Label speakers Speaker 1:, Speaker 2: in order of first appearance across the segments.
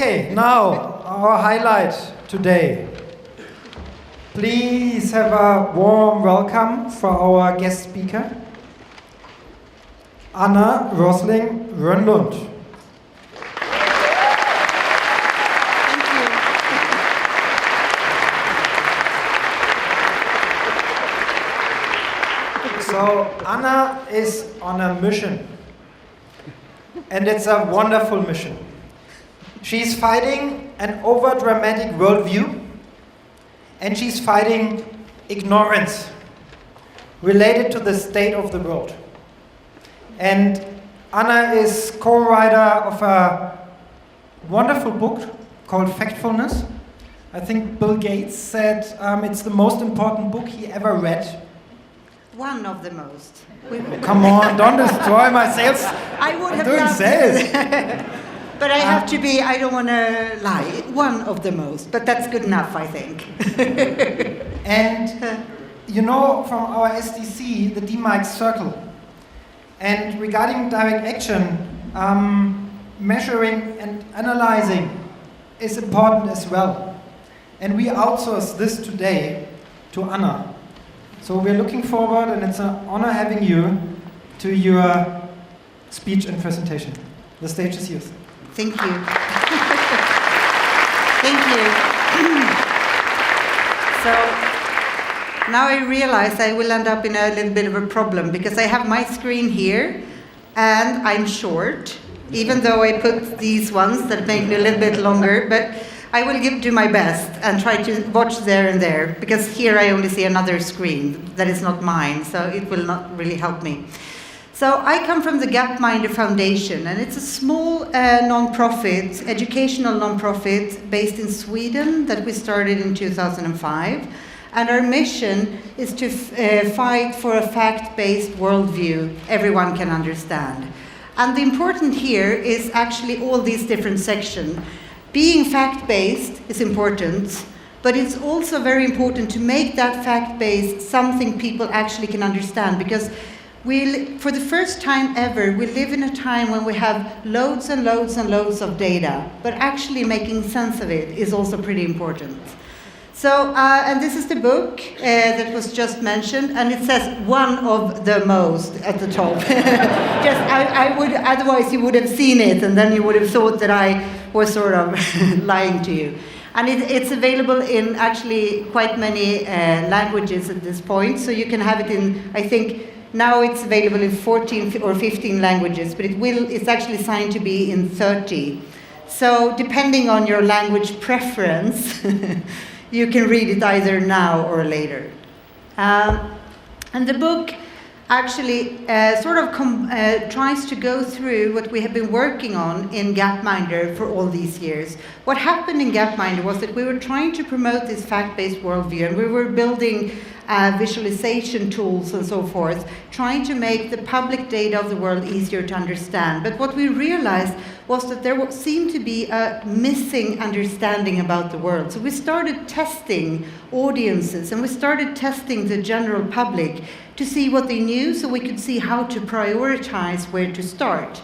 Speaker 1: Okay, now our highlight today. Please have a warm welcome for our guest speaker, Rosling Rönnlund.
Speaker 2: Thank you.
Speaker 1: So Anna is on a mission, and it's a wonderful mission. She's fighting an over-dramatic worldview, and she's fighting ignorance related to the state of the world. And Anna is co-writer of a wonderful book called Factfulness. I think Bill Gates said it's the most important book he ever read.
Speaker 2: One of the most.
Speaker 1: Come on, don't destroy my sales.
Speaker 2: I would have
Speaker 1: doing
Speaker 2: loved
Speaker 1: sales.
Speaker 2: But I have to be, I don't want to lie, one of the most. But that's good enough, I think.
Speaker 1: And you know from our SDC, the D-Mike circle. And regarding direct action, measuring and analyzing is important as well. And we outsource this today to Anna. So we're looking forward, and it's an honor having you to your speech and presentation. The stage is yours.
Speaker 2: Thank you. Thank you. So now I realize I will end up in a little bit of a problem because I have my screen here and I'm short, even though I put these ones that make me a little bit longer, but I will do my best and try to watch there and there, because here I only see another screen that is not mine, so it will not really help me. So I come from the Gapminder Foundation, and it's a small non-profit, educational non-profit based in Sweden that we started in 2005. And our mission is to fight for a fact-based worldview everyone can understand. And the important here is actually all these different sections. Being fact-based is important, but it's also very important to make that fact-based something people actually can understand, because for the first time ever, we live in a time when we have loads and loads and loads of data, but actually making sense of it is also pretty important. So, and this is the book that was just mentioned, and it says one of the most at the top. I would, otherwise you would have seen it, and then you would have thought that I was sort of lying to you. And it's available in actually quite many languages at this point, so you can have it in, I think, now it's available in 14 or 15 languages, but it's actually signed to be in 30. So depending on your language preference, you can read it either now or later. And the book actually tries to go through what we have been working on in Gapminder for all these years. What happened in Gapminder was that we were trying to promote this fact-based worldview, and we were building visualization tools and so forth, trying to make the public data of the world easier to understand. But what we realized was that there seemed to be a missing understanding about the world. So we started testing audiences, and we started testing the general public to see what they knew, so we could see how to prioritize where to start.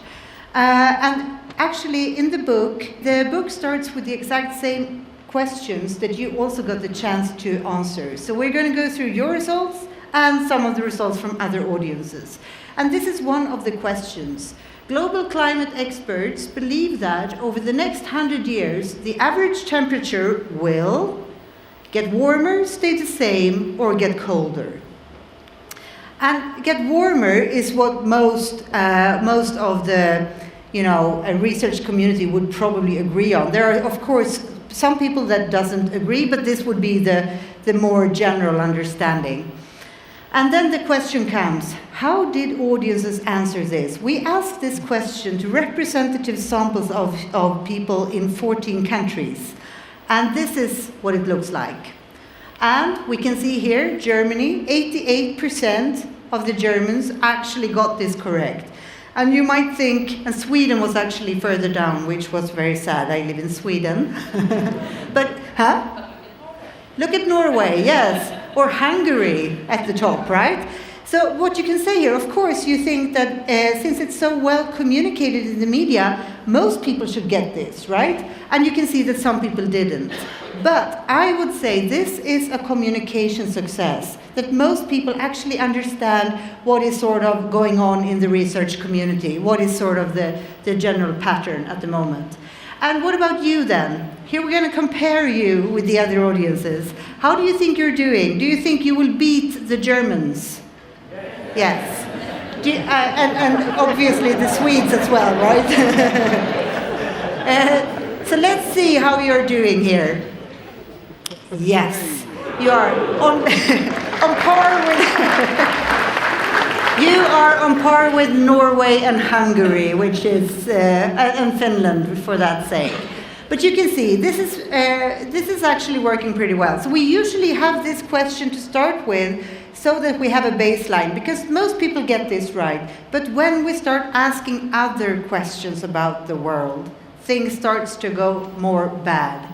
Speaker 2: And actually, in the book starts with the exact same questions that you also got the chance to answer. So we're going to go through your results and some of the results from other audiences. And this is one of the questions. Global climate experts believe that over the next 100 years, the average temperature will get warmer, stay the same, or get colder. And get warmer is what most of the research community would probably agree on. There are, of course, some people that doesn't agree, but this would be the more general understanding. And then the question comes, how did audiences answer this? We asked this question to representative samples of people in 14 countries. And this is what it looks like. And we can see here, Germany, 88% of the Germans actually got this correct. And you might think, and Sweden was actually further down, which was very sad. I live in Sweden. But, Look at Norway, yes. Or Hungary at the top, right? So what you can say here, of course, you think that since it's so well communicated in the media, most people should get this, right? And you can see that some people didn't. But I would say this is a communication success, that most people actually understand what is sort of going on in the research community, what is sort of the general pattern at the moment. And what about you then? Here we're going to compare you with the other audiences. How do you think you're doing? Do you think you will beat the Germans? Yes. And obviously the Swedes as well, right? So let's see how you're doing here. Yes, you are on, on par with you are on par with Norway and Hungary, which is and Finland for that sake. But you can see this is actually working pretty well. So we usually have this question to start with, so that we have a baseline, because most people get this right. But when we start asking other questions about the world, things starts to go more bad.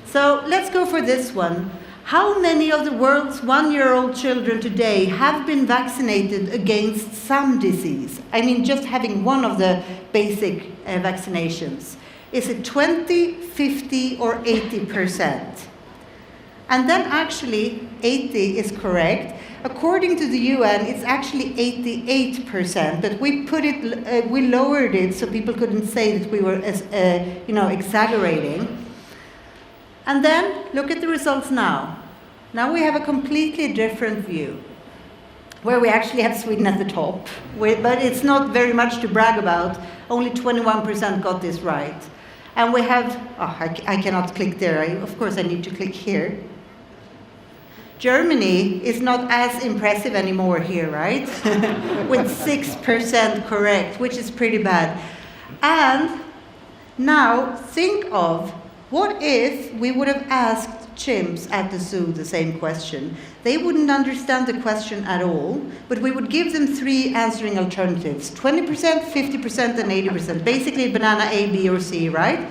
Speaker 2: So let's go for this one. How many of the world's 1-year-old children today have been vaccinated against some disease? I mean, just having one of the basic vaccinations. Is it 20, 50, or 80%? And then actually, 80 is correct. According to the UN, it's actually 88%, but we lowered it so people couldn't say that we were, exaggerating. And then look at the results now. Now we have a completely different view, where we actually have Sweden at the top, but it's not very much to brag about. Only 21% got this right. And we have, I cannot click there. Of course I need to click here. Germany is not as impressive anymore here, right? With 6% correct, which is pretty bad. And now think of, what if we would have asked chimps at the zoo the same question? They wouldn't understand the question at all, but we would give them 3 answering alternatives, 20%, 50%, and 80%. Basically banana A, B, or C, right?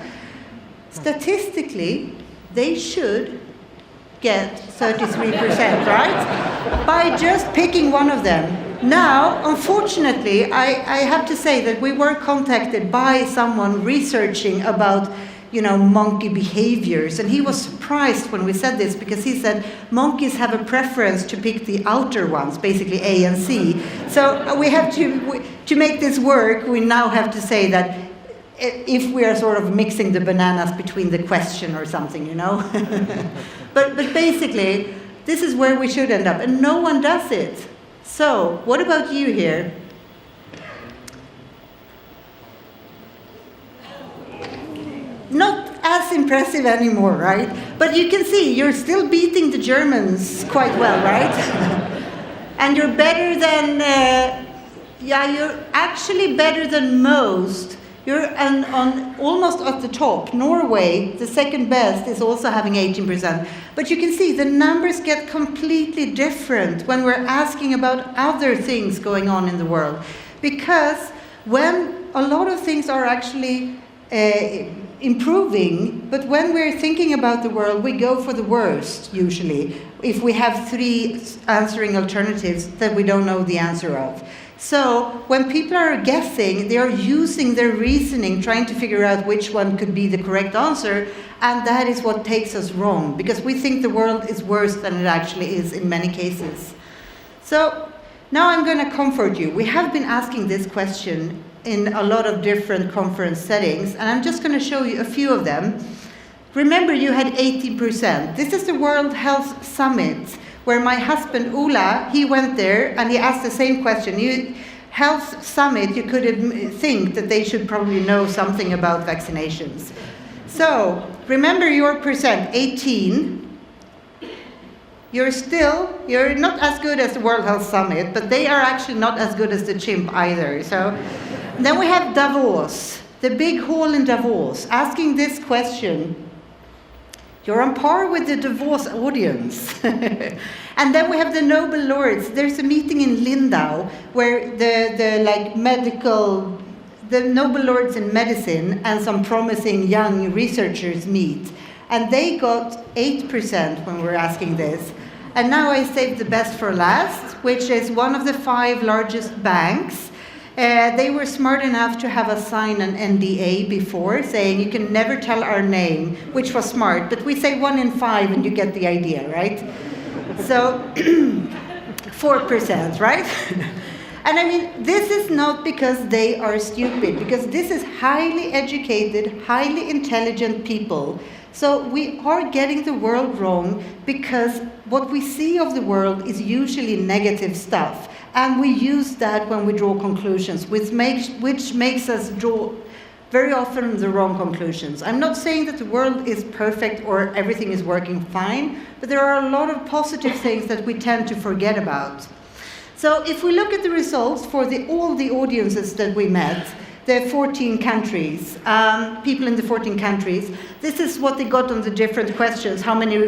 Speaker 2: Statistically, they should get 33%, right? By just picking one of them. Now, unfortunately, I have to say that we were contacted by someone researching about monkey behaviors, and he was surprised when we said this, because he said monkeys have a preference to pick the outer ones, basically A and C. So we have to make this work, we now have to say that if we are sort of mixing the bananas between the question or something, But basically, this is where we should end up, and no one does it. So, what about you here? Not as impressive anymore, right? But you can see, you're still beating the Germans quite well, right? And you're better than, you're actually better than most. You're on almost at the top. Norway, the second best, is also having 18%. But you can see the numbers get completely different when we're asking about other things going on in the world. Because when a lot of things are actually improving, but when we're thinking about the world, we go for the worst, usually, if we have 3 answering alternatives that we don't know the answer of. So when people are guessing, they are using their reasoning, trying to figure out which one could be the correct answer, and that is what takes us wrong, because we think the world is worse than it actually is in many cases. So now I'm going to comfort you. We have been asking this question in a lot of different conference settings, and I'm just going to show you a few of them. Remember, you had 18%. This is the World Health Summit, where my husband, Ola, he went there and he asked the same question. Health Summit, you could think that they should probably know something about vaccinations. So, remember your percent, 18. You're not as good as the World Health Summit, but they are actually not as good as the chimp either. So, then we have Davos, the big hall in Davos, asking this question. You're on par with the Davos audience. And then we have the Nobel laureates. There's a meeting in Lindau where the Nobel laureates in medicine and some promising young researchers meet. And they got 8% when we were asking this. And now I saved the best for last, which is one of the 5 largest banks. They were smart enough to have us sign an NDA before, saying you can never tell our name, which was smart. But we say 1 in 5 and you get the idea, right? So 4%, right? And I mean, this is not because they are stupid, because this is highly educated, highly intelligent people. So we are getting the world wrong because what we see of the world is usually negative stuff. And we use that when we draw conclusions, which makes us draw very often the wrong conclusions. I'm not saying that the world is perfect or everything is working fine, but there are a lot of positive things that we tend to forget about. So if we look at the results for all the audiences that we met, the 14 countries, people in the 14 countries, this is what they got on the different questions, how many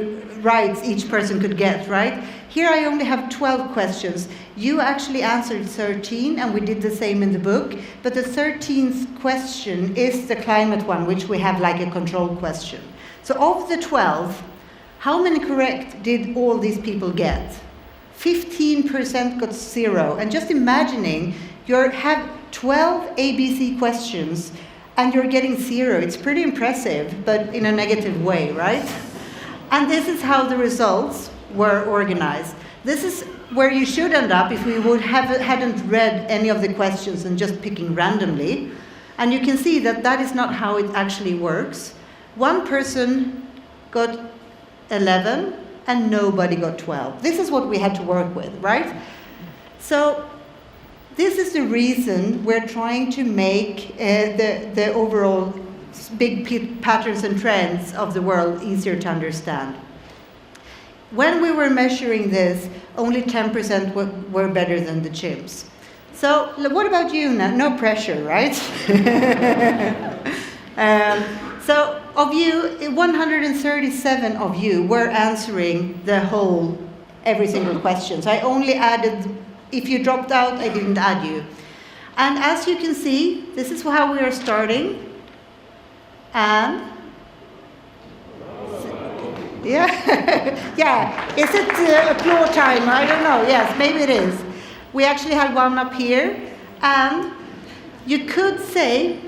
Speaker 2: rights each person could get, right? Here I only have 12 questions. You actually answered 13, and we did the same in the book, but the 13th question is the climate one, which we have like a control question. So of the 12, how many correct did all these people get? 15% got 0, and just imagining you have 12 ABC questions and you're getting 0. It's pretty impressive, but in a negative way, right? And this is how the results were organized. This is where you should end up if we hadn't read any of the questions and just picking randomly. And you can see that that is not how it actually works. One person got 11 and nobody got 12. This is what we had to work with, right? So this is the reason we're trying to make the overall big patterns and trends of the world easier to understand. When we were measuring this, only 10% were better than the chimps. So what about you now? No pressure, right? So of you, 137 of you were answering every single question. So I only added, if you dropped out, I didn't add you. And as you can see, this is how we are starting. And yeah, is it applause time? I don't know. Yes, maybe it is. We actually had one up here, and you could say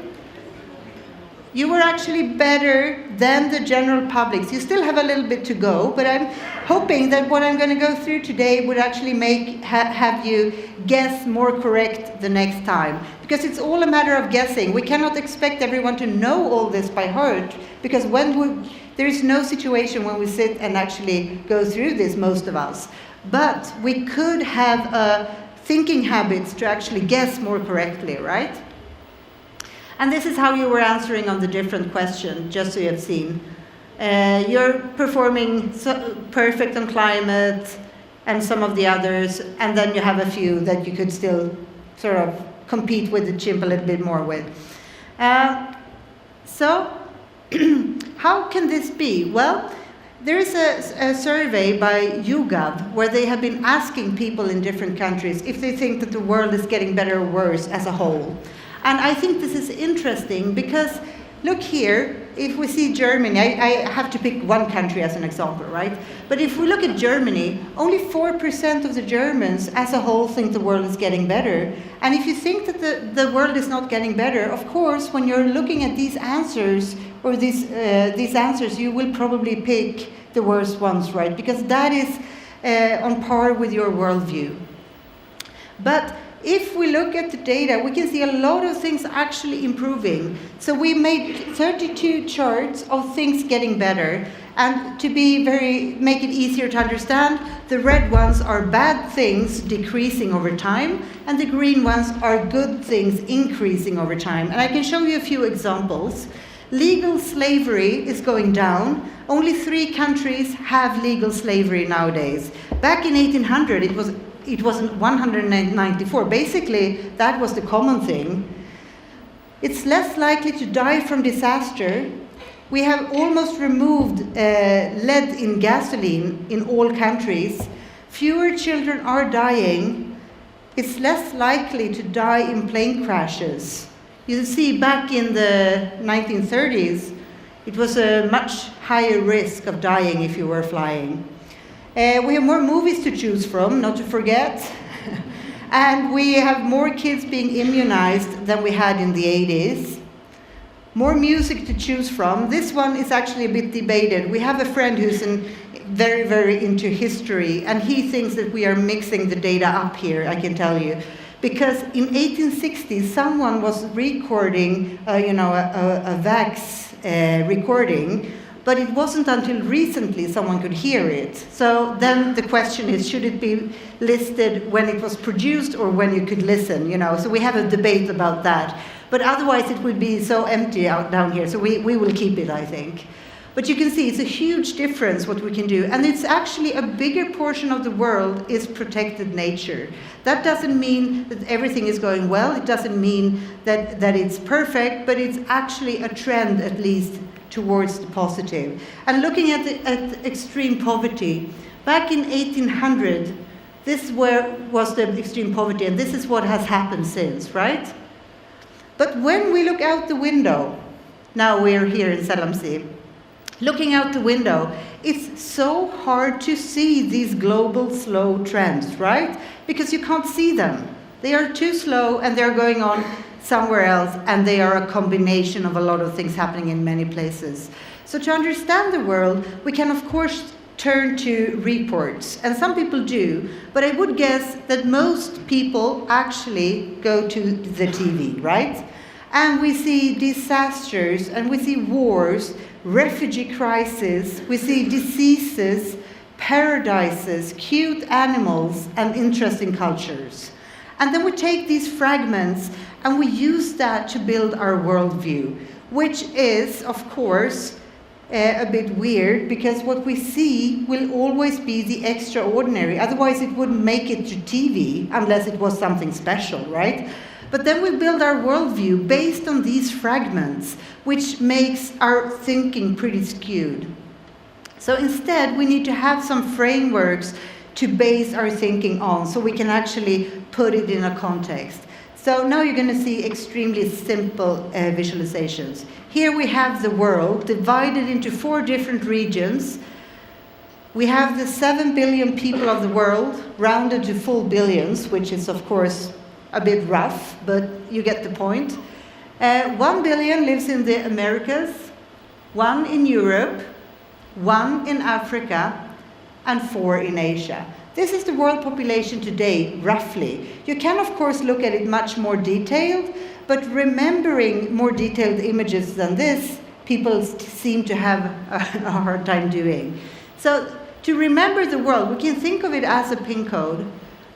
Speaker 2: you were actually better than the general public. You still have a little bit to go, but I'm hoping that what I'm going to go through today would actually have you guess more correct the next time. Because it's all a matter of guessing. We cannot expect everyone to know all this by heart, because there is no situation when we sit and actually go through this, most of us. But we could have thinking habits to actually guess more correctly, right? And this is how you were answering on the different questions, just so you have seen. You're performing perfect on climate and some of the others, and then you have a few that you could still sort of compete with the chimp a little bit more with. So, how can this be? Well, there is a survey by YouGov where they have been asking people in different countries if they think that the world is getting better or worse as a whole. And I think this is interesting because, look here, if we see Germany, I have to pick one country as an example, right? But if we look at Germany, only 4% of the Germans as a whole think the world is getting better. And if you think that the world is not getting better, of course, when you're looking at these answers, or these answers, you will probably pick the worst ones, right? Because that is on par with your worldview. But if we look at the data, we can see a lot of things actually improving. So we made 32 charts of things getting better. And to make it easier to understand, the red ones are bad things decreasing over time, and the green ones are good things increasing over time. And I can show you a few examples. Legal slavery is going down. Only 3 countries have legal slavery nowadays. Back in 1800, it was 194. Basically, that was the common thing. It's less likely to die from disaster. We have almost removed lead in gasoline in all countries. Fewer children are dying. It's less likely to die in plane crashes. You see, back in the 1930s, it was a much higher risk of dying if you were flying. We have more movies to choose from, not to forget. And we have more kids being immunized than we had in the 80s. More music to choose from. This one is actually a bit debated. We have a friend who's very, very into history, and he thinks that we are mixing the data up here, I can tell you. Because in 1860, someone was recording, a Vax recording, but it wasn't until recently someone could hear it. So then the question is, should it be listed when it was produced or when you could listen? So we have a debate about that. But otherwise it would be so empty out down here. So we will keep it, I think. But you can see it's a huge difference what we can do. And it's actually a bigger portion of the world is protected nature. That doesn't mean that everything is going well. It doesn't mean that it's perfect, but it's actually a trend, at least, towards the positive. And looking at extreme poverty, back in 1800, this was the extreme poverty, and this is what has happened since, right? But when we look out the window, now we're here in Selamsi, looking out the window, it's so hard to see these global slow trends, right? Because you can't see them. They are too slow and they're going on somewhere else, and they are a combination of a lot of things happening in many places. So to understand the world, we can of course turn to reports, and some people do, but I would guess that most people actually go to the TV, right? And we see disasters, and we see wars, refugee crises, we see diseases, paradises, cute animals, and interesting cultures. And then we take these fragments and we use that to build our worldview, which is, of course, a bit weird, because what we see will always be the extraordinary. Otherwise, it wouldn't make it to TV unless it was something special, right? But then we build our worldview based on these fragments, which makes our thinking pretty skewed. So instead, we need to have some frameworks to base our thinking on, so we can actually put it in a context. So now you're going to see extremely simple visualizations. Here we have the world divided into 4 different regions. We have the 7 billion people of the world, rounded to full billions, which is of course a bit rough, but you get the point. 1 billion lives in the Americas, 1 in Europe, 1 in Africa, and 4 in Asia. This is the world population today, roughly. You can, of course, look at it much more detailed, but remembering more detailed images than this, people seem to have a hard time doing. So to remember the world, we can think of it as a pin code.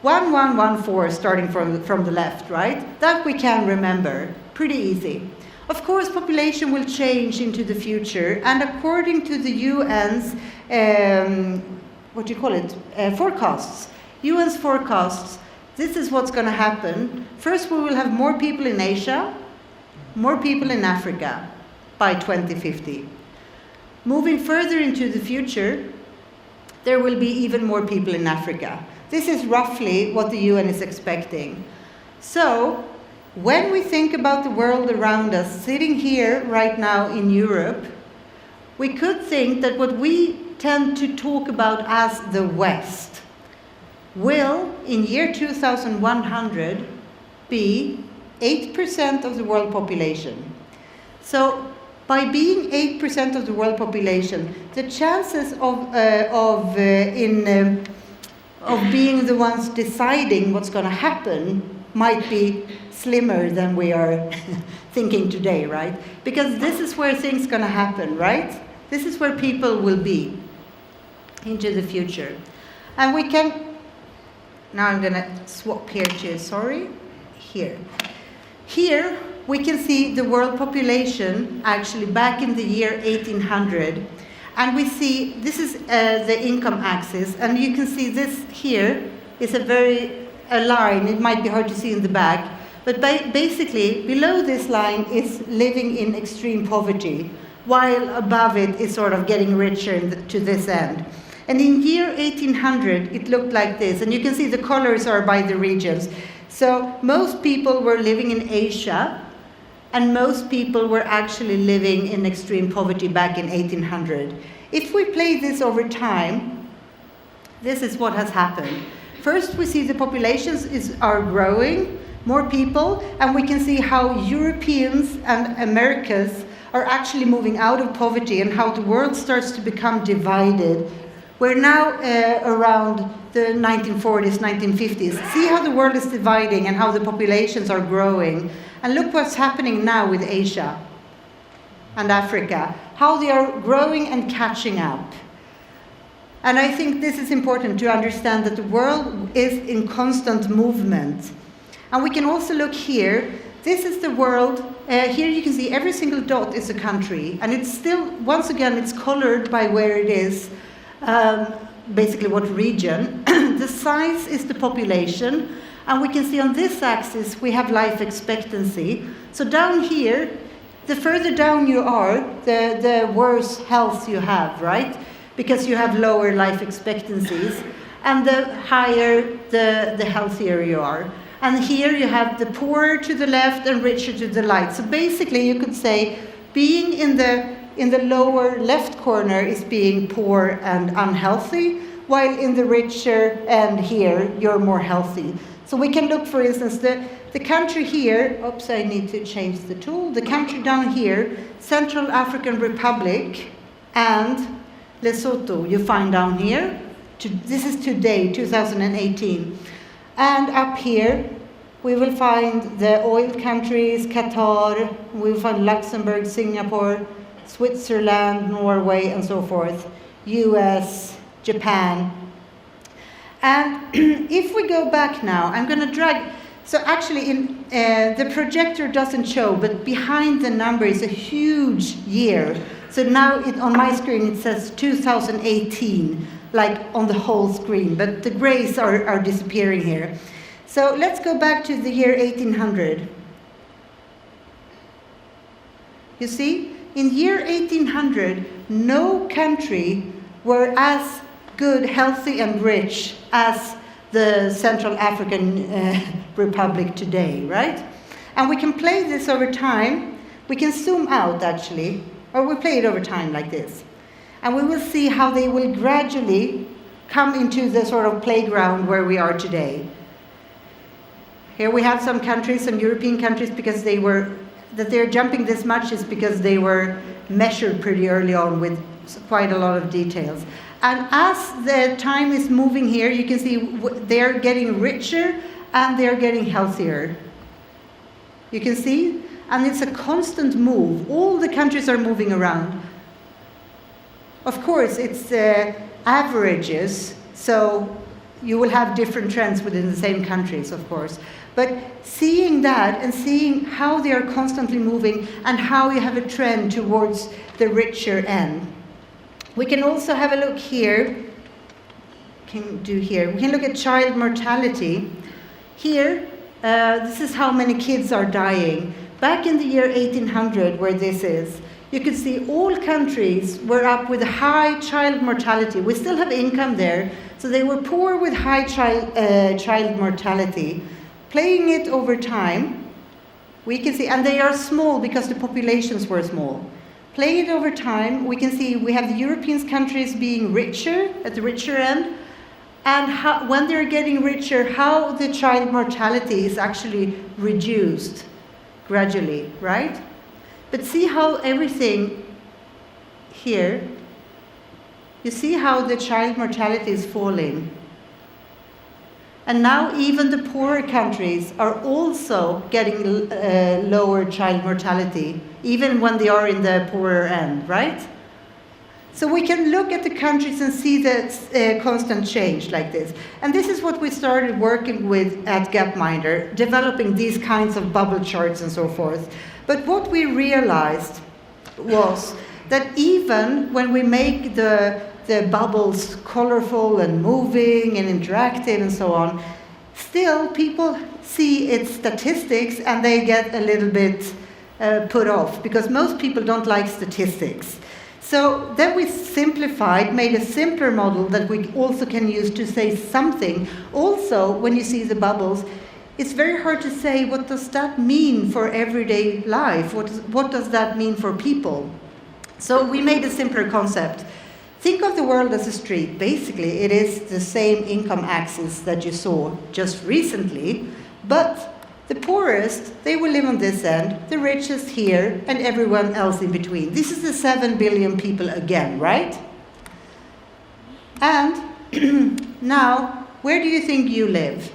Speaker 2: 1114 starting from the left, right? That we can remember. Pretty easy. Of course, population will change into the future, and according to the UN's forecasts. UN's forecasts, this is what's going to happen. First, we will have more people in Asia, more people in Africa by 2050. Moving further into the future, there will be even more people in Africa. This is roughly what the UN is expecting. So, when we think about the world around us, sitting here right now in Europe, we could think that what we tend to talk about as the West will, in year 2100, be 8% of the world population. So, by being 8% of the world population, the chances of being the ones deciding what's going to happen might be slimmer than we are thinking today, right? Because this is where things are going to happen, right? This is where people will be into the future. And we can, now I'm going to swap here to, here. Here we can see the world population actually back in the year 1800. And we see, this is the income axis, and you can see this here is a line, it might be hard to see in the back, but basically below this line is living in extreme poverty, while above it is sort of getting richer to this end. And in year 1800, it looked like this, and you can see the colors are by the regions. So most people were living in Asia, and most people were actually living in extreme poverty back in 1800. If we play this over time, this is what has happened. First, we see the populations are growing, more people, and we can see how Europeans and Americas are actually moving out of poverty and how the world starts to become divided. We're now around the 1940s, 1950s. See how the world is dividing and how the populations are growing. And look what's happening now with Asia and Africa, how they are growing and catching up. And I think this is important to understand that the world is in constant movement. And we can also look here. This is the world. Here you can see every single dot is a country. And it's still, once again, it's colored by where it is, basically what region. The size is the population. And we can see on this axis, we have life expectancy. So down here, the further down you are, the worse health you have, right? Because you have lower life expectancies. And the higher, the healthier you are. And here you have the poorer to the left and richer to the right. So basically, you could say being in the lower left corner is being poor and unhealthy, while in the richer end here, you're more healthy. So we can look, for instance, the country here, oops, I need to change the tool. The country down here, Central African Republic and Lesotho, you find down here. This is today, 2018. And up here, we will find the oil countries, Qatar, we will find Luxembourg, Singapore, Switzerland, Norway, and so forth, US, Japan. And if we go back now, I'm going to drag, so actually the projector doesn't show, but behind the number is a huge year. So now on my screen it says 2018, like on the whole screen, but the grays are disappearing here. So let's go back to the year 1800. You see, in year 1800, no country were as good, healthy, and rich as the Central African Republic today, right? And we can play this over time. We can zoom out, actually, or we play it over time like this. And we will see how they will gradually come into the sort of playground where we are today. Here we have some countries, some European countries, because they're jumping this much is because they were measured pretty early on with quite a lot of details. And as the time is moving here, you can see they're getting richer and they're getting healthier. You can see? And it's a constant move. All the countries are moving around. Of course, it's averages, so you will have different trends within the same countries, of course. But seeing that and seeing how they are constantly moving and how you have a trend towards the richer end. We can also have a look here. We can look at child mortality. Here, this is how many kids are dying. Back in the year 1800, where this is, you could see all countries were up with high child mortality. We still have income there, so they were poor with high child mortality. Playing it over time, we can see, and they are small because the populations were small. Playing it over time, we can see we have the European countries being richer, at the richer end, and when they're getting richer, how the child mortality is actually reduced gradually, right? But see how everything here, you see how the child mortality is falling. And now even the poorer countries are also getting lower child mortality, even when they are in the poorer end, right? So we can look at the countries and see the constant change like this. And this is what we started working with at Gapminder, developing these kinds of bubble charts and so forth. But what we realized was that even when we make the bubbles colorful and moving and interactive and so on, still people see its statistics and they get a little bit put off because most people don't like statistics. So then we simplified, made a simpler model that we also can use to say something. Also, when you see the bubbles, it's very hard to say what does that mean for everyday life? What does that mean for people? So we made a simpler concept. Think of the world as a street. Basically, it is the same income axis that you saw just recently, but the poorest, they will live on this end, the richest here, and everyone else in between. This is the 7 billion people again, right? And now, where do you think you live?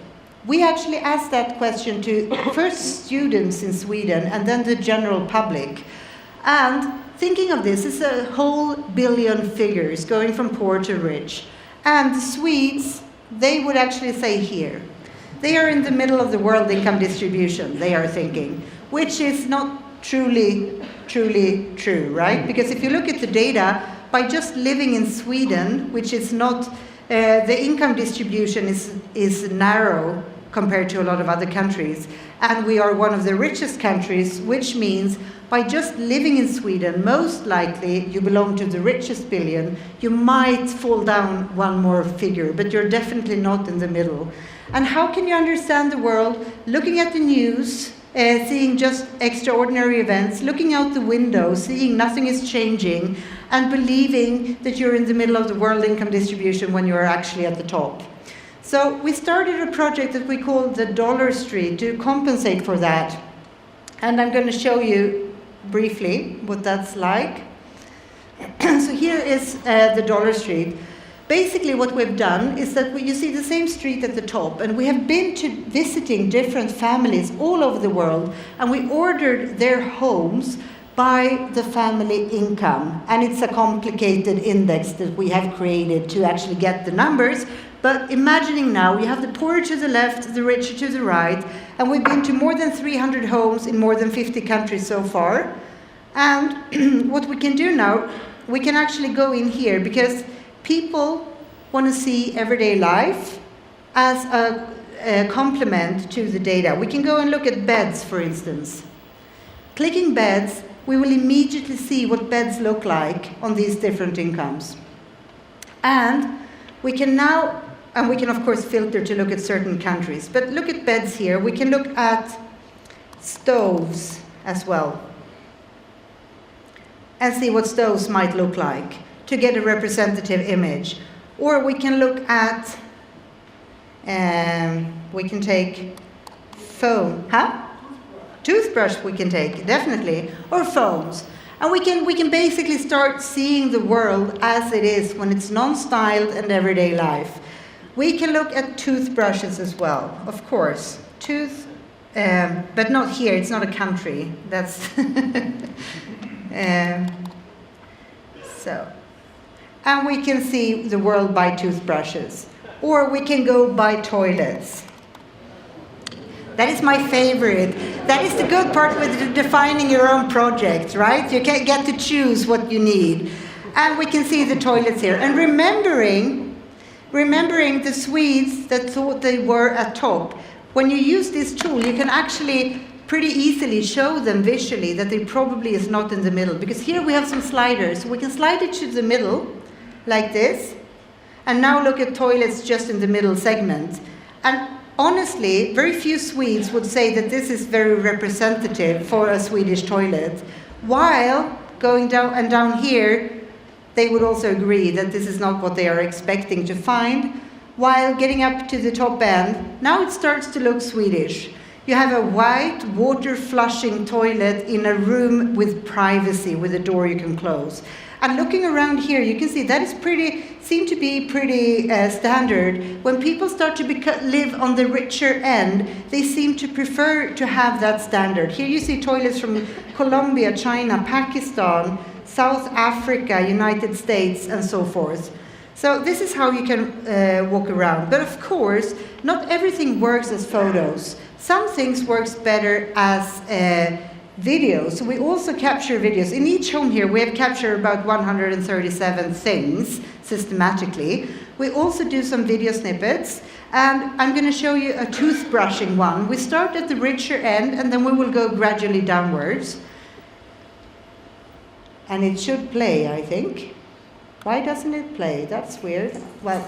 Speaker 2: We actually asked that question to first students in Sweden and then the general public. And thinking of this, it's a whole billion figures going from poor to rich. And the Swedes, they would actually say here. They are in the middle of the world income distribution, they are thinking, which is not truly true, right? Because if you look at the data, by just living in Sweden, which is not, the income distribution is narrow compared to a lot of other countries, and we are one of the richest countries, which means by just living in Sweden, most likely you belong to the richest billion. You might fall down one more figure, but you're definitely not in the middle. And how can you understand the world? Looking at the news, seeing just extraordinary events, looking out the window, seeing nothing is changing, and believing that you're in the middle of the world income distribution when you're actually at the top. So we started a project that we call the Dollar Street to compensate for that. And I'm going to show you briefly what that's like. So here is the Dollar Street. Basically what we've done is that you see the same street at the top, and we have been to visiting different families all over the world, and we ordered their homes by the family income. And it's a complicated index that we have created to actually get the numbers. But imagining now, you have the poor to the left, the richer to the right, and we've been to more than 300 homes in more than 50 countries so far. And what we can do now, we can actually go in here, because people want to see everyday life as a complement to the data. We can go and look at beds, for instance. Clicking beds, we will immediately see what beds look like on these different incomes. And we can now, and we can of course filter to look at certain countries, but look at beds here. We can look at stoves as well and see what stoves might look like to get a representative image. Or we can look at, we can take phone, toothbrush we can take, definitely, or phones. And we can basically start seeing the world as it is when it's non-styled and everyday life. We can look at toothbrushes as well, of course. But not here, it's not a country. That's so. And we can see the world by toothbrushes. Or we can go by toilets. That is my favorite. That is the good part with defining your own project, right? You can get to choose what you need. And we can see the toilets here. And remembering the Swedes that thought they were at top, when you use this tool, you can actually pretty easily show them visually that they probably is not in the middle. Because here we have some sliders. We can slide it to the middle, like this. And now look at toilets just in the middle segment. And honestly, very few Swedes would say that this is very representative for a Swedish toilet. While going down here, they would also agree that this is not what they are expecting to find. While getting up to the top end, now it starts to look Swedish. You have a white water flushing toilet in a room with privacy, with a door you can close. And looking around here, you can see that is seem to be pretty standard. When people start to live on the richer end, they seem to prefer to have that standard. Here you see toilets from Colombia, China, Pakistan, South Africa, United States, and so forth. So this is how you can walk around. But of course, not everything works as photos. Some things works better as videos. So we also capture videos. In each home here, we have captured about 137 things systematically. We also do some video snippets. And I'm going to show you a toothbrushing one. We start at the richer end, and then we will go gradually downwards. And it should play, I think. Why doesn't it play? That's weird. Well,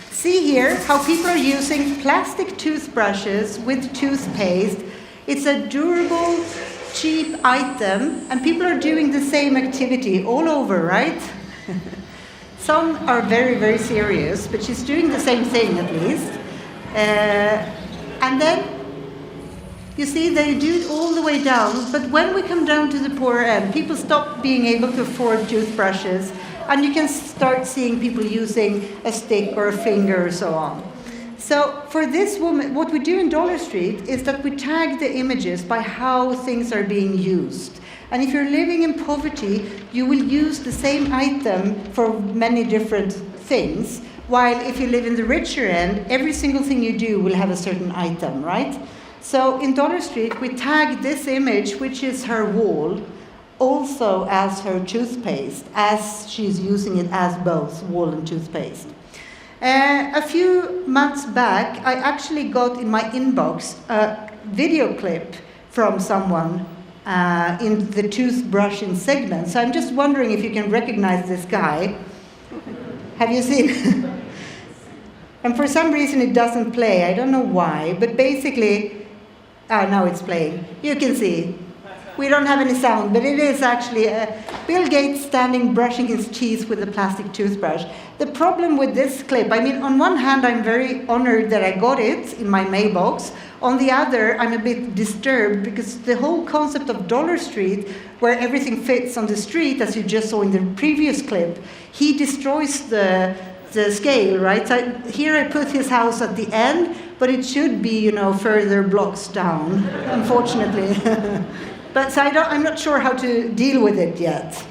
Speaker 2: see here how people are using plastic toothbrushes with toothpaste. It's a durable cheap item, and people are doing the same activity all over, right? Some are very, very serious, but she's doing the same thing at least. And then, you see, they do it all the way down, but when we come down to the poorer end, people stop being able to afford toothbrushes, and you can start seeing people using a stick or a finger or so on. So for this woman, what we do in Dollar Street is that we tag the images by how things are being used. And if you're living in poverty, you will use the same item for many different things, while if you live in the richer end, every single thing you do will have a certain item, right? So in Dollar Street, we tag this image, which is her wall, also as her toothpaste, as she's using it as both wall and toothpaste. A few months back, I actually got in my inbox a video clip from someone in the toothbrushing segment. So I'm just wondering if you can recognize this guy. Have you seen? And for some reason it doesn't play. I don't know why, but basically, now it's playing. You can see. We don't have any sound, but it is actually Bill Gates standing brushing his teeth with a plastic toothbrush. The problem with this clip, I mean, on one hand, I'm very honored that I got it in my mailbox. On the other, I'm a bit disturbed because the whole concept of Dollar Street, where everything fits on the street, as you just saw in the previous clip, he destroys the scale, right? So here I put his house at the end, but it should be, further blocks down, unfortunately. But so I'm not sure how to deal with it yet.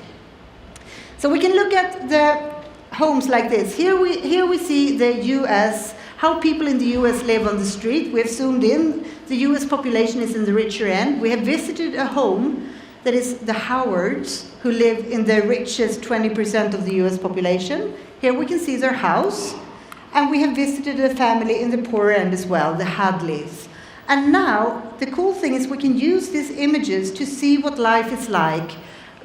Speaker 2: So we can look at the homes like this. Here we see the US, how people in the US live on the street. We have zoomed in. The US population is in the richer end. We have visited a home that is the Howards, who live in the richest 20% of the US population. Here we can see their house. And we have visited a family in the poorer end as well, the Hadleys. And now, the cool thing is we can use these images to see what life is like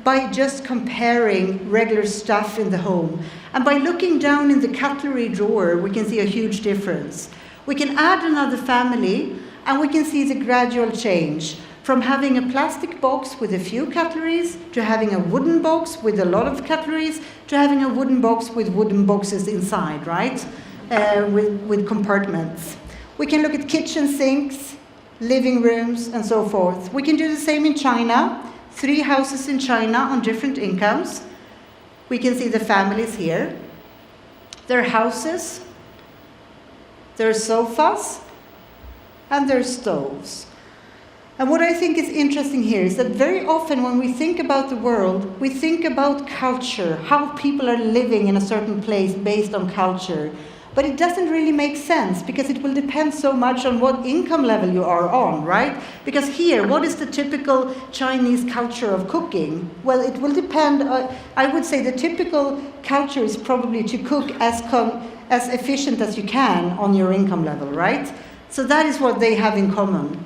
Speaker 2: by just comparing regular stuff in the home. And by looking down in the cutlery drawer, we can see a huge difference. We can add another family, and we can see the gradual change from having a plastic box with a few cutleries, to having a wooden box with a lot of cutleries, to having a wooden box with wooden boxes inside, right? With compartments. We can look at kitchen sinks, living rooms, and so forth. We can do the same in China. 3 houses in China on different incomes. We can see the families here. Their houses, their sofas, and their stoves. And what I think is interesting here is that very often when we think about the world, we think about culture, how people are living in a certain place based on culture. But it doesn't really make sense because it will depend so much on what income level you are on, right? Because here, what is the typical Chinese culture of cooking? Well, it will depend. I would say the typical culture is probably to cook as efficient as you can on your income level, right? So that is what they have in common.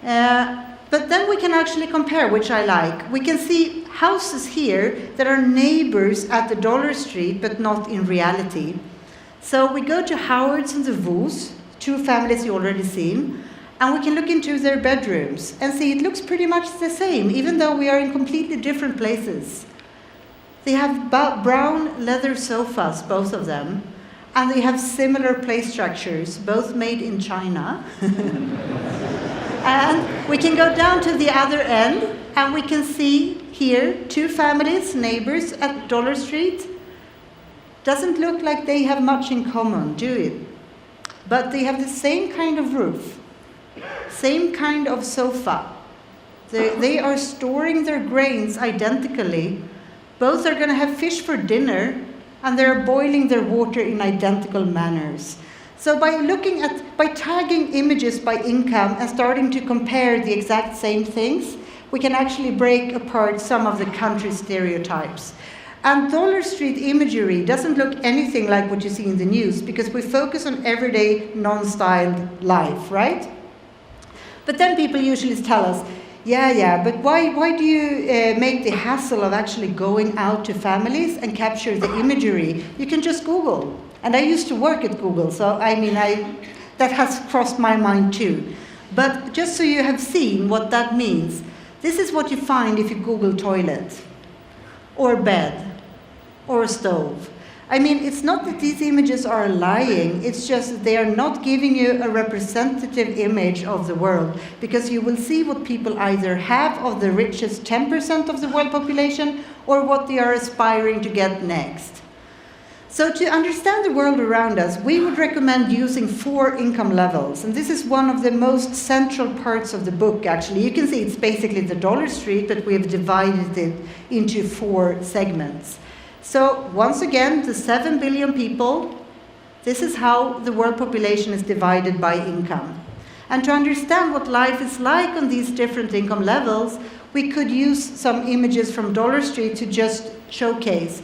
Speaker 2: But then we can actually compare, which I like. We can see houses here that are neighbors at the Dollar Street, but not in reality. So we go to Howard's and the Vu's, 2 families you already seen, and we can look into their bedrooms and see it looks pretty much the same, even though we are in completely different places. They have brown leather sofas, both of them, and they have similar play structures, both made in China. And we can go down to the other end, and we can see here 2 families, neighbors at Dollar Street. Doesn't look like they have much in common, do it? But they have the same kind of roof, same kind of sofa. They are storing their grains identically. Both are going to have fish for dinner, and they're boiling their water in identical manners. So by tagging images by income and starting to compare the exact same things, we can actually break apart some of the country stereotypes. And Dollar Street imagery doesn't look anything like what you see in the news because we focus on everyday, non-styled life, right? But then people usually tell us, but why do you make the hassle of actually going out to families and capture the imagery? You can just Google. And I used to work at Google, so that has crossed my mind too. But just so you have seen what that means, This is what you find if you Google toilet, or bed, or stove. I mean, it's not that these images are lying, it's just that they are not giving you a representative image of the world, because you will see what people either have of the richest 10% of the world population, or what they are aspiring to get next. So to understand the world around us, we would recommend using 4 income levels. And this is one of the most central parts of the book, actually. You can see it's basically the dollar street, but we have divided it into 4 segments. So once again, the 7 billion people, this is how the world population is divided by income. And to understand what life is like on these different income levels, we could use some images from Dollar Street to just showcase.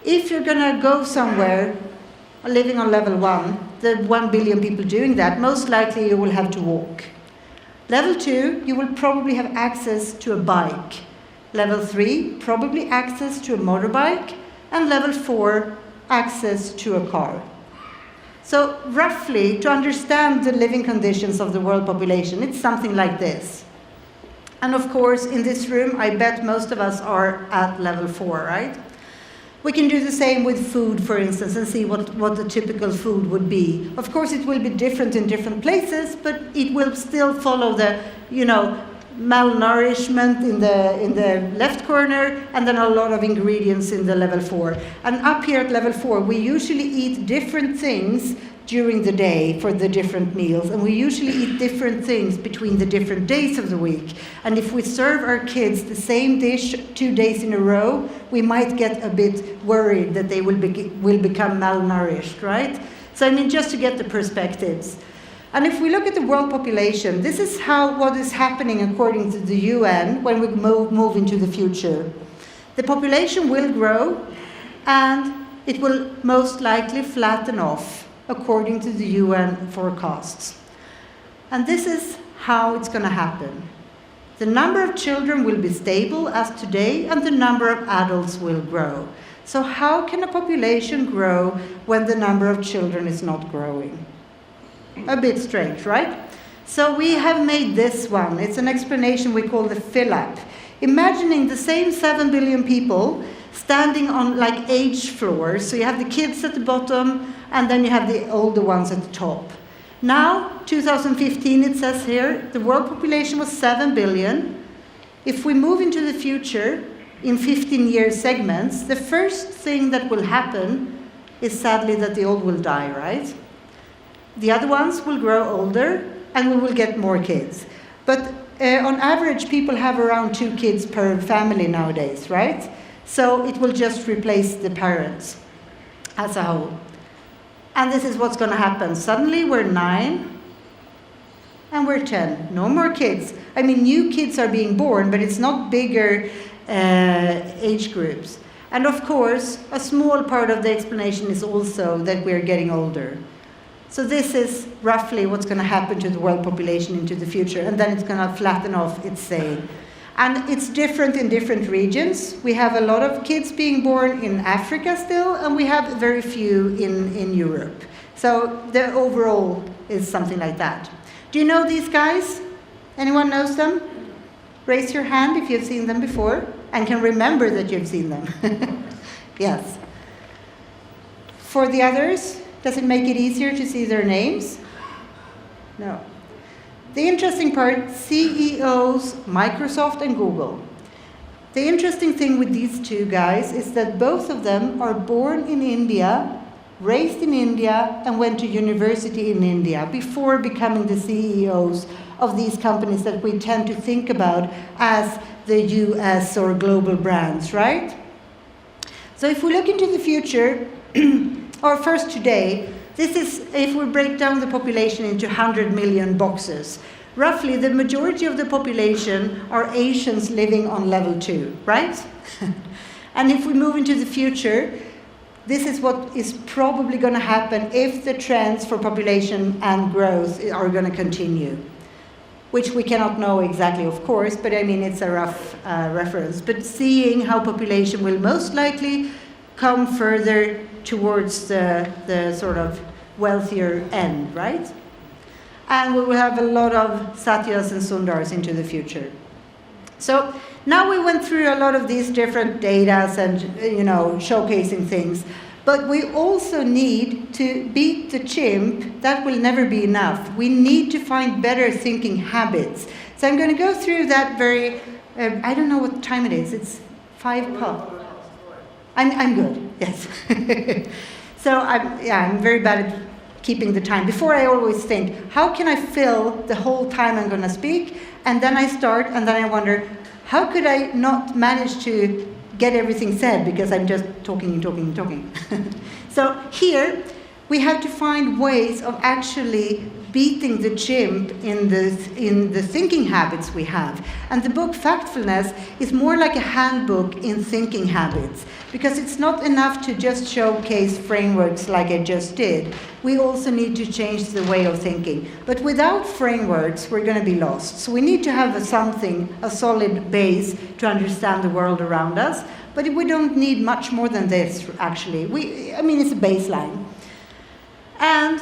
Speaker 2: If you're going to go somewhere, living on level 1, the 1 billion people doing that, most likely you will have to walk. Level 2, you will probably have access to a bike. Level 3, probably access to a motorbike. And level 4, access to a car. So roughly, to understand the living conditions of the world population, it's something like this. And of course, in this room, I bet most of us are at level 4, right? We can do the same with food, for instance, and see what the typical food would be. Of course, it will be different in different places, but it will still follow the, malnourishment in the left corner, and then a lot of ingredients in the level 4. And up here at level 4, we usually eat different things during the day for the different meals, and we usually eat different things between the different days of the week. And if we serve our kids the same dish 2 days in a row, we might get a bit worried that they will become malnourished, right? So I mean, just to get the perspectives. And if we look at the world population, this is what is happening according to the UN when we move into the future. The population will grow, and it will most likely flatten off according to the UN forecasts. And this is how it's going to happen. The number of children will be stable as today, and the number of adults will grow. So how can a population grow when the number of children is not growing? A bit strange, right? So we have made this one. It's an explanation we call the fill-up. Imagining the same 7 billion people standing on like age floors. So you have the kids at the bottom, and then you have the older ones at the top. Now, 2015, it says here, the world population was 7 billion. If we move into the future in 15-year segments, the first thing that will happen is sadly that the old will die, right? The other ones will grow older, and we will get more kids. But on average, people have around 2 kids per family nowadays, right? So it will just replace the parents as a whole. And this is what's going to happen. Suddenly we're 9 and we're 10. No more kids. I mean, new kids are being born, but it's not bigger age groups. And of course, a small part of the explanation is also that we're getting older. So this is roughly what's going to happen to the world population into the future, and then it's going to flatten off, it's saying. And it's different in different regions. We have a lot of kids being born in Africa still, and we have very few in Europe. So the overall is something like that. Do you know these guys? Anyone knows them? Raise your hand if you've seen them before and can remember that you've seen them. Yes. For the others, does it make it easier to see their names? No. The interesting part, CEOs, Microsoft and Google. The interesting thing with these two guys is that both of them are born in India, raised in India, and went to university in India before becoming the CEOs of these companies that we tend to think about as the US or global brands, right? So if we look into the future, or first today, this is, if we break down the population into 100 million boxes, roughly the majority of the population are Asians living on level 2, right? And if we move into the future, this is what is probably going to happen if the trends for population and growth are going to continue, which we cannot know exactly, of course, but I mean, it's a rough reference. But seeing how population will most likely come further towards the sort of wealthier end, right? And we will have a lot of Satyas and Sundars into the future. So now we went through a lot of these different data and, showcasing things. But we also need to beat the chimp. That will never be enough. We need to find better thinking habits. So I'm going to go through that very, I don't know what time it is. It's 5 past. I'm good, yes. So I'm very bad at keeping the time. Before I always think, how can I fill the whole time I'm going to speak? And then I start, and then I wonder, how could I not manage to get everything said because I'm just talking. So here we have to find ways of actually beating the chimp in the thinking habits we have. And the book Factfulness is more like a handbook in thinking habits, because it's not enough to just showcase frameworks like I just did. We also need to change the way of thinking. But without frameworks, we're going to be lost. So we need to have a solid base to understand the world around us. But we don't need much more than this, actually. It's a baseline. And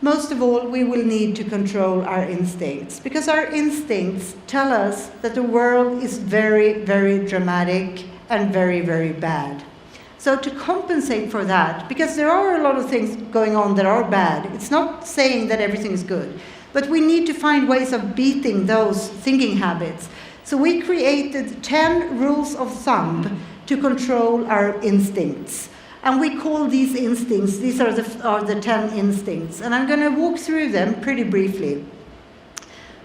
Speaker 2: most of all, we will need to control our instincts, because our instincts tell us that the world is very, very dramatic and very, very bad. So to compensate for that, because there are a lot of things going on that are bad, it's not saying that everything is good, but we need to find ways of beating those thinking habits. So we created 10 rules of thumb to control our instincts. And we call these instincts, these are the 10 instincts. And I'm going to walk through them pretty briefly.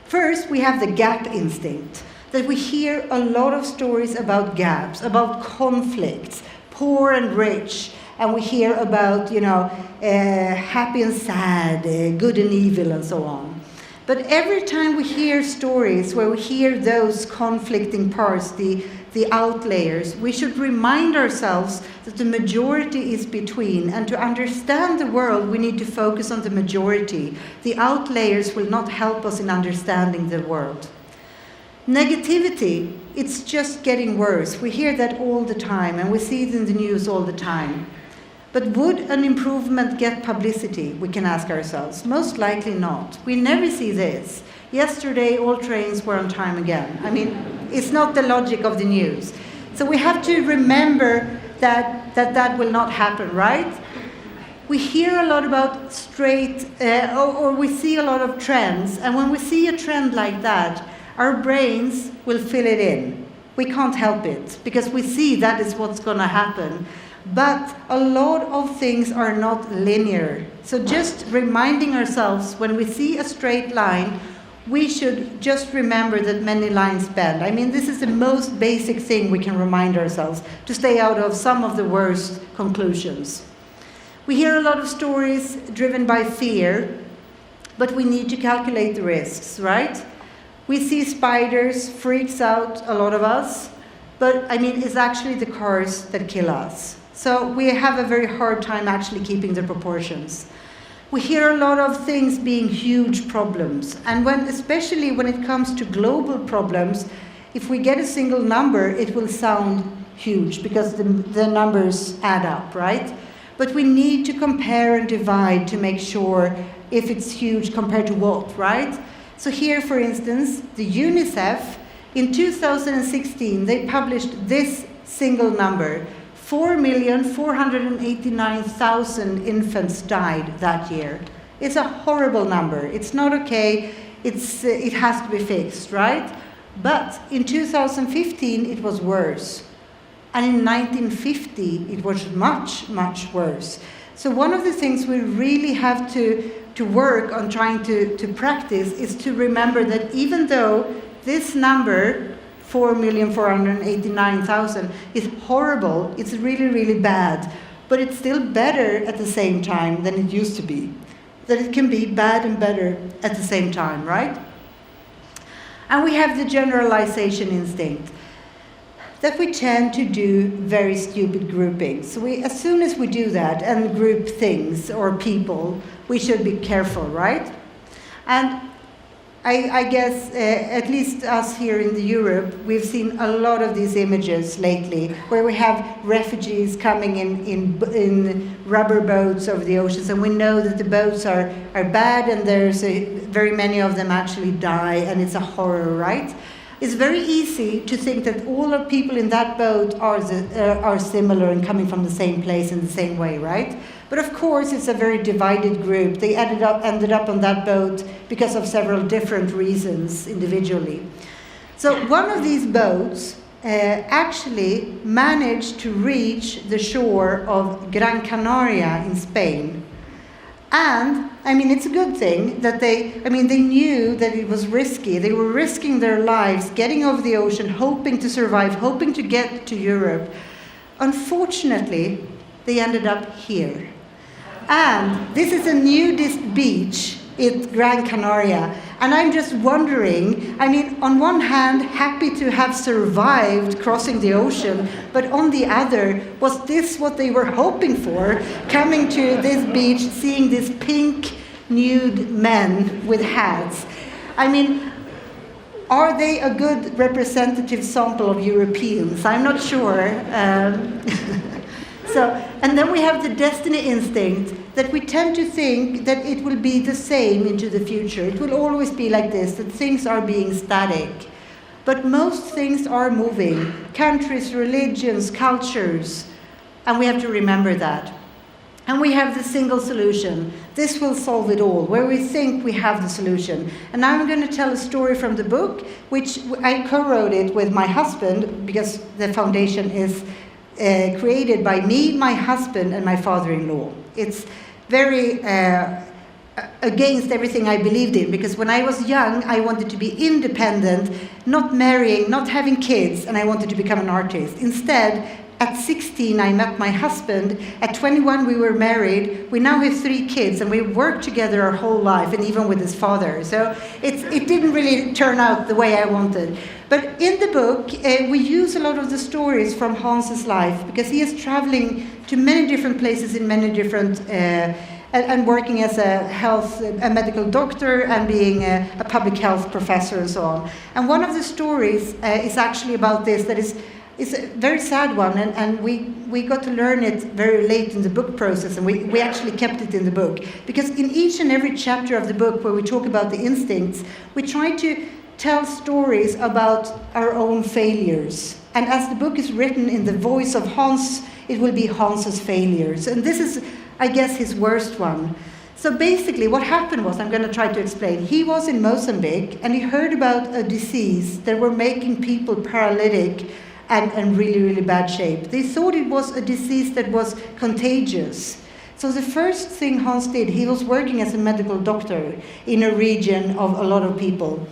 Speaker 2: First, we have the gap instinct, that we hear a lot of stories about gaps, about conflicts, poor and rich, and we hear about, happy and sad, good and evil, and so on. But every time we hear stories where we hear those conflicting parts, the outliers, we should remind ourselves that the majority is between, and to understand the world, we need to focus on the majority. The outliers will not help us in understanding the world. Negativity, it's just getting worse. We hear that all the time, and we see it in the news all the time. But would an improvement get publicity, we can ask ourselves? Most likely not. We never see this. Yesterday, all trains were on time again. It's not the logic of the news. So we have to remember that will not happen, right? We hear a lot about or we see a lot of trends, and when we see a trend like that, our brains will fill it in. We can't help it, because we see that is what's going to happen. But a lot of things are not linear. So just reminding ourselves, when we see a straight line, we should just remember that many lines bend. This is the most basic thing we can remind ourselves, to stay out of some of the worst conclusions. We hear a lot of stories driven by fear, but we need to calculate the risks, right? We see spiders, freaks out a lot of us, but it's actually the cars that kill us. So we have a very hard time actually keeping the proportions. We hear a lot of things being huge problems, and especially when it comes to global problems, if we get a single number, it will sound huge because the numbers add up, right? But we need to compare and divide to make sure if it's huge compared to what, right? So here, for instance, the UNICEF, in 2016, they published this single number. 4,489,000 infants died that year. It's a horrible number. It's not okay. It has to be fixed, right? But in 2015, it was worse. And in 1950, it was much, much worse. So one of the things we really have to work on trying to practice is to remember that even though this number, 4,489,000, is horrible, it's really, really bad, but it's still better at the same time than it used to be. That it can be bad and better at the same time, right? And we have the generalization instinct, that we tend to do very stupid groupings. So as soon as we do that and group things or people, we should be careful, right? And I guess, at least us here in Europe, we've seen a lot of these images lately, where we have refugees coming in rubber boats over the oceans, and we know that the boats are bad, and very many of them actually die, and it's a horror, right? it's very easy to think that all the people in that boat are similar and coming from the same place in the same way, right? But of course, it's a very divided group. They ended up on that boat because of several different reasons individually. So one of these boats actually managed to reach the shore of Gran Canaria in Spain. And, I mean, it's a good thing that they knew that it was risky. They were risking their lives, getting over the ocean, hoping to survive, hoping to get to Europe. Unfortunately, they ended up here. And this is a nudist beach in Gran Canaria. And I'm just wondering, I mean, on one hand, happy to have survived crossing the ocean, but on the other, was this what they were hoping for? Coming to this beach, seeing these pink, nude men with hats. I mean, are they a good representative sample of Europeans? I'm not sure. And then we have the destiny instinct, that we tend to think that it will be the same into the future. It will always be like this, that things are being static. But most things are moving. Countries, religions, cultures. And we have to remember that. And we have the single solution. This will solve it all, where we think we have the solution. And now I'm going to tell a story from the book, which I co-wrote it with my husband, because the foundation is created by me, my husband, and my father-in-law. It's very against everything I believed in, because when I was young, I wanted to be independent, not marrying, not having kids, and I wanted to become an artist. Instead, at 16, I met my husband. At 21, we were married. We now have 3 kids, and we worked together our whole life, and even with his father. So it didn't really turn out the way I wanted. But in the book, we use a lot of the stories from Hans's life, because he is traveling to many different places in many different, and working as a medical doctor and being a public health professor and so on. And one of the stories is actually about this, that is a very sad one, and we got to learn it very late in the book process, and we actually kept it in the book. Because in each and every chapter of the book where we talk about the instincts, we try to tell stories about our own failures. And as the book is written in the voice of Hans, it will be Hans's failures. And this is, I guess, his worst one. So basically what happened was, I'm going to try to explain. He was in Mozambique, and he heard about a disease that were making people paralytic and really, really bad shape. They thought it was a disease that was contagious. So the first thing Hans did, he was working as a medical doctor in a region of a lot of people.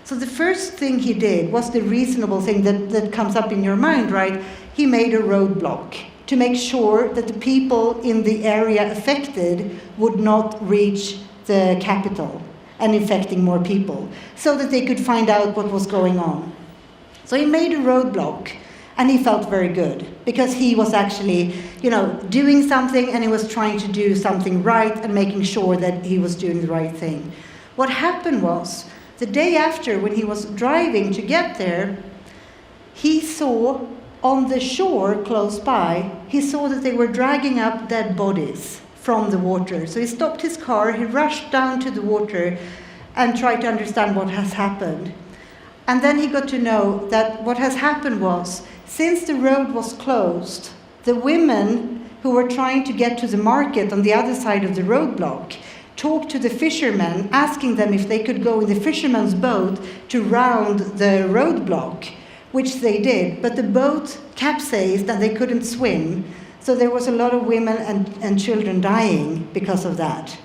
Speaker 2: So the first thing he did was the reasonable thing that comes up in your mind, right? He made a roadblock to make sure that the people in the area affected would not reach the capital and infecting more people, so that they could find out what was going on. So he made a roadblock, and he felt very good, because he was actually, doing something, and he was trying to do something right and making sure that he was doing the right thing. What happened was, the day after, when he was driving to get there, he saw on the shore close by, he saw that they were dragging up dead bodies from the water. So he stopped his car, he rushed down to the water and tried to understand what has happened. And then he got to know that what has happened was, since the road was closed, the women who were trying to get to the market on the other side of the roadblock talked to the fishermen, asking them if they could go in the fisherman's boat to round the roadblock, which they did. But the boat capsized and they couldn't swim. So there was a lot of women and children dying because of that.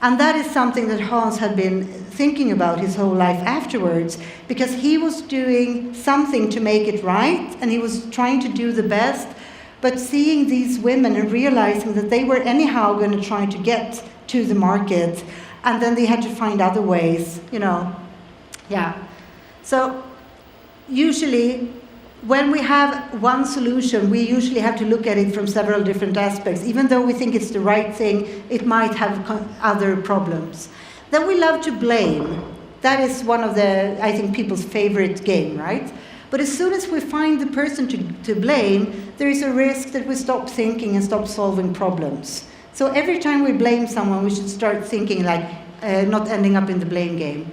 Speaker 2: And that is something that Hans had been thinking about his whole life afterwards, because he was doing something to make it right, and he was trying to do the best, but seeing these women and realizing that they were anyhow going to try to get to the market, and then they had to find other ways, So usually, when we have one solution, we usually have to look at it from several different aspects. Even though we think it's the right thing, it might have other problems. Then we love to blame. That is one of I think, people's favorite game, right? But as soon as we find the person to blame, there is a risk that we stop thinking and stop solving problems. So every time we blame someone, we should start thinking not ending up in the blame game.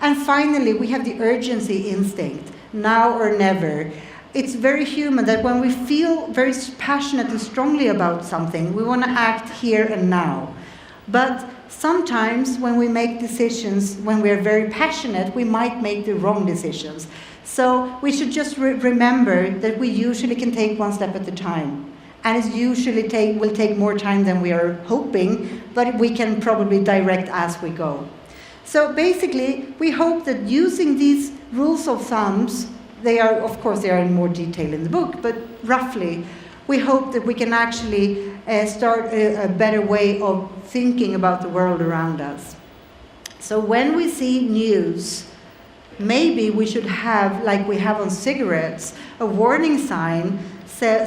Speaker 2: And finally, we have the urgency instinct, now or never. It's very human that when we feel very passionately, strongly about something, we want to act here and now. But sometimes when we make decisions, when we are very passionate, we might make the wrong decisions. So we should just remember that we usually can take one step at a time. And it usually will take more time than we are hoping, but we can probably direct as we go. So basically, we hope that using these rules of thumbs, they are in more detail in the book, but roughly, we hope that we can actually start a better way of thinking about the world around us. So when we see news, maybe we should have, like we have on cigarettes, a warning sign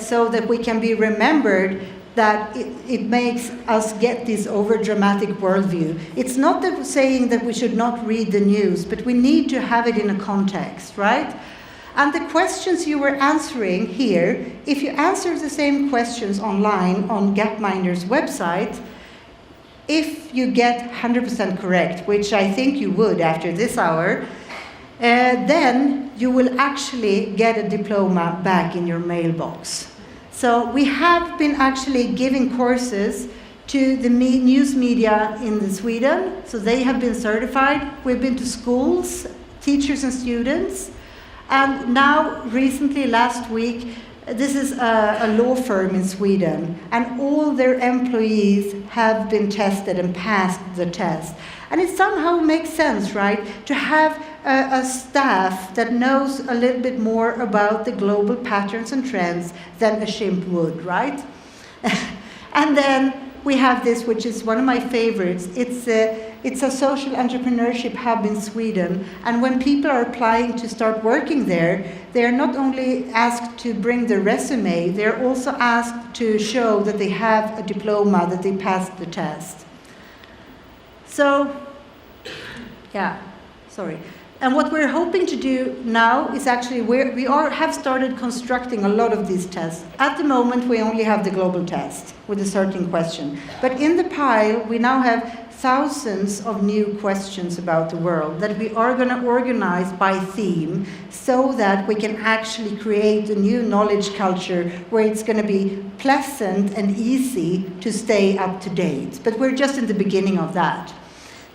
Speaker 2: so that we can be remembered that it makes us get this over-dramatic worldview. It's not that saying that we should not read the news, but we need to have it in a context, right? And the questions you were answering here, if you answer the same questions online on Gapminder's website, if you get 100% correct, which I think you would after this hour, then you will actually get a diploma back in your mailbox. So we have been actually giving courses to the news media in Sweden, so they have been certified. We've been to schools, teachers and students, and now recently, last week, this is a law firm in Sweden, and all their employees have been tested and passed the test. And it somehow makes sense, right, to have a staff that knows a little bit more about the global patterns and trends than a chimp would, right? And then we have this, which is one of my favorites. It's a social entrepreneurship hub in Sweden, and when people are applying to start working there, they are not only asked to bring their resume, they're also asked to show that they have a diploma, that they passed the test. So, And what we're hoping to do now is actually we have started constructing a lot of these tests. At the moment, we only have the global test with a certain question. But in the pile, we now have thousands of new questions about the world that we are going to organize by theme so that we can actually create a new knowledge culture where it's going to be pleasant and easy to stay up to date. But we're just in the beginning of that.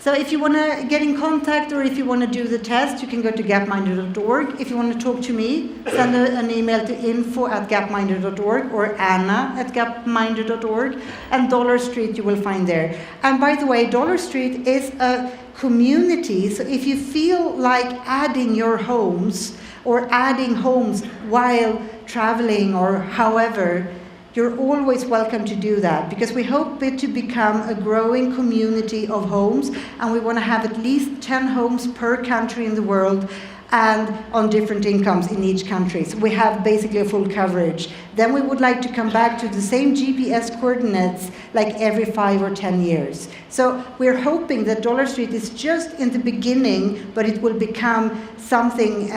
Speaker 2: So if you want to get in contact or if you want to do the test, you can go to gapminder.org. If you want to talk to me, send an email to info@gapminder.org or anna@gapminder.org. And Dollar Street you will find there. And by the way, Dollar Street is a community. So if you feel like adding your homes or adding homes while traveling or however, you're always welcome to do that, because we hope it to become a growing community of homes, and we want to have at least 10 homes per country in the world and on different incomes in each country. So we have basically a full coverage. Then we would like to come back to the same GPS coordinates like every 5 or 10 years. So we're hoping that Dollar Street is just in the beginning, but it will become something,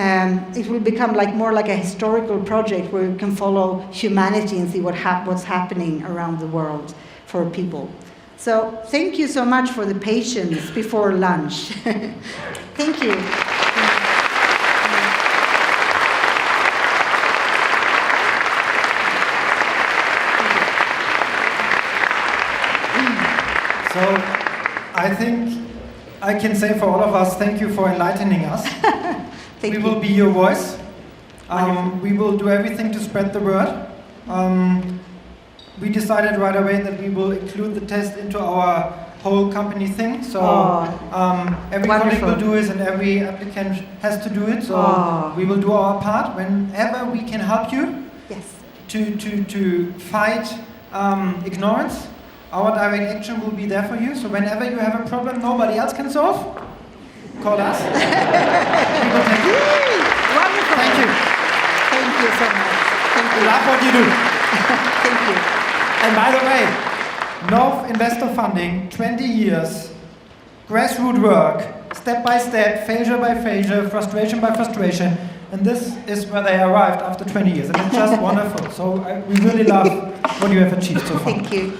Speaker 2: it will become more like a historical project where we can follow humanity and see what's happening around the world for people. So thank you so much for the patience before lunch. Thank you.
Speaker 1: So I think I can say for all of us, thank you for enlightening us. We will be your voice. We will do everything to spread the word. We decided right away that we will include the test into our whole company thing. So every colleague will do it and every applicant has to do it. So we will do our part whenever we can help you to fight ignorance. Our direct action will be there for you. So whenever you have a problem nobody else can solve, call us. We will take it.
Speaker 2: Wonderful.
Speaker 1: Thank you.
Speaker 2: Thank you so much. Thank you.
Speaker 1: We love what you do.
Speaker 2: Thank you.
Speaker 1: And by the way, North Investor Funding, 20 years, grassroots work, step by step, failure by failure, frustration by frustration, and this is where they arrived after 20 years. And it's just wonderful. So we really love what you have achieved so far.
Speaker 2: Thank you.